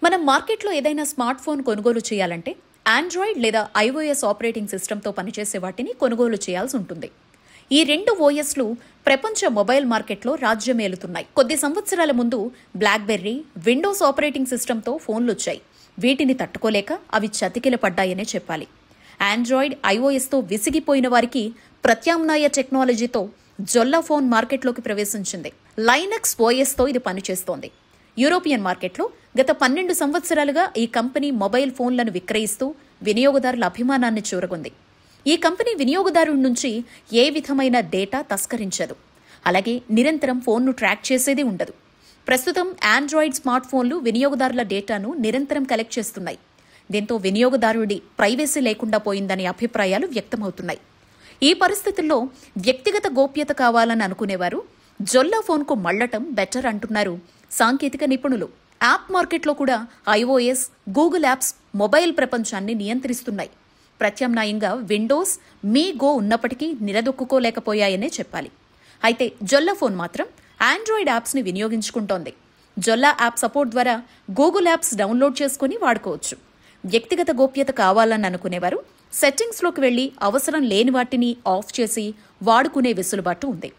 మనం మార్కెట్లో ఏదైనా స్మార్ట్ ఫోన్ కొనుగోలు చేయాలంటే ఆండ్రాయిడ్ లేదా iOS ఆపరేటింగ్ సిస్టంతో పనిచేసే వాటిని కొనుగోలు చేయాల్సి ఉంటుంది. ఈ రెండు ఓఎస్లు ప్రపంచ మొబైల్ మార్కెట్లో రాజ్యమేలుతున్నాయి. కొద్ది సంవత్సరాల ముందు బ్లాక్బెర్రీ, విండోస్ ఆపరేటింగ్ సిస్టంతో ఫోన్లు వచ్చాయి. వీటిని తట్టుకోలేక అవి చతికిలపడ్డాయనే చెప్పాలి. ఆండ్రాయిడ్, iOSతో విసిగిపోయిన వారికి ప్రత్యామ్నాయ టెక్నాలజీతో జొల్లా ఫోన్ మార్కెట్లోకి ప్రవేశించింది. లైనక్స్ ఓఎస్తో ఇది పనిచేస్తోంది. యూరోపియన్ మార్కెట్లో గత 12 సంవత్సరాలుగా ఈ కంపెనీ మొబైల్ ఫోన్లను విక్రయిస్తూ వినియోగదారుల అభిమానాన్ని చూరగొంది. ఈ కంపెనీ వినియోగదారుడి నుంచి ఏ విధమైన డేటా తస్కరించదు. అలాగే నిరంతరం ఫోన్ను ట్రాక్ చేసేది ఉండదు. ప్రస్తుతం ఆండ్రాయిడ్ స్మార్ట్ ఫోన్లు వినియోగదారుల డేటాను నిరంతరం కలెక్ట్ చేస్తున్నాయి. దీంతో వినియోగదారుడి ప్రైవసీ లేకుండా పోయిందనే అభిప్రాయాలు వ్యక్తమవుతున్నాయి. ఈ పరిస్థితుల్లో వ్యక్తిగత గోప్యత కావాలని అనుకునేవారు జొల్లా ఫోన్కు మళ్లటం బెటర్ అంటున్నారు సాంకేతిక నిపుణులు. యాప్ మార్కెట్లో కూడా iOS, గూగుల్ యాప్స్ మొబైల్ ప్రపంచాన్ని నియంత్రిస్తున్నాయి. ప్రత్యామ్నాయంగా విండోస్, మీ గో ఉన్నప్పటికీ నిలదొక్కుకోలేకపోయాయనే చెప్పాలి. అయితే జొల్లా ఫోన్ మాత్రం ఆండ్రాయిడ్ యాప్స్ని వినియోగించుకుంటోంది. జొల్లా యాప్ సపోర్ట్ ద్వారా గూగుల్ యాప్స్ డౌన్లోడ్ చేసుకుని వాడుకోవచ్చు. వ్యక్తిగత గోప్యత కావాలని అనుకునేవారు సెట్టింగ్స్లోకి వెళ్లి అవసరం లేని వాటిని ఆఫ్ చేసి వాడుకునే వెసులుబాటు ఉంది.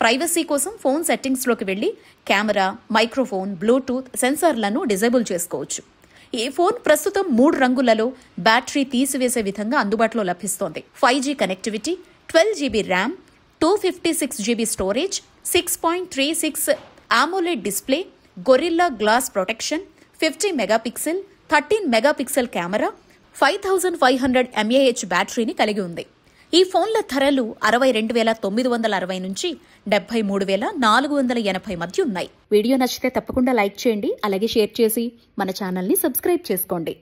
ప్రైవసీ కోసం ఫోన్ సెట్టింగ్స్లోకి వెళ్లి కెమెరా, మైక్రోఫోన్, బ్లూటూత్ సెన్సార్లను డిజేబుల్ చేసుకోవచ్చు. ఈ ఫోన్ ప్రస్తుతం 3 రంగులలో బ్యాటరీ తీసివేసే విధంగా అందుబాటులో లభిస్తోంది. 5G connectivity, 12GB RAM, 256GB storage, 6.36 AMOLED display, Gorilla glass protection, 50 megapixel, 13 megapixel camera, 5500 mAh బ్యాటరీని కలిగి ఉంది. ఈ ఫోన్ల ధరలు 62,960 నుంచి 73,480 మధ్య ఉన్నాయి. వీడియో నచ్చితే తప్పకుండా లైక్ చేయండి. అలాగే షేర్ చేసి మన ఛానల్ని సబ్స్క్రైబ్ చేసుకోండి.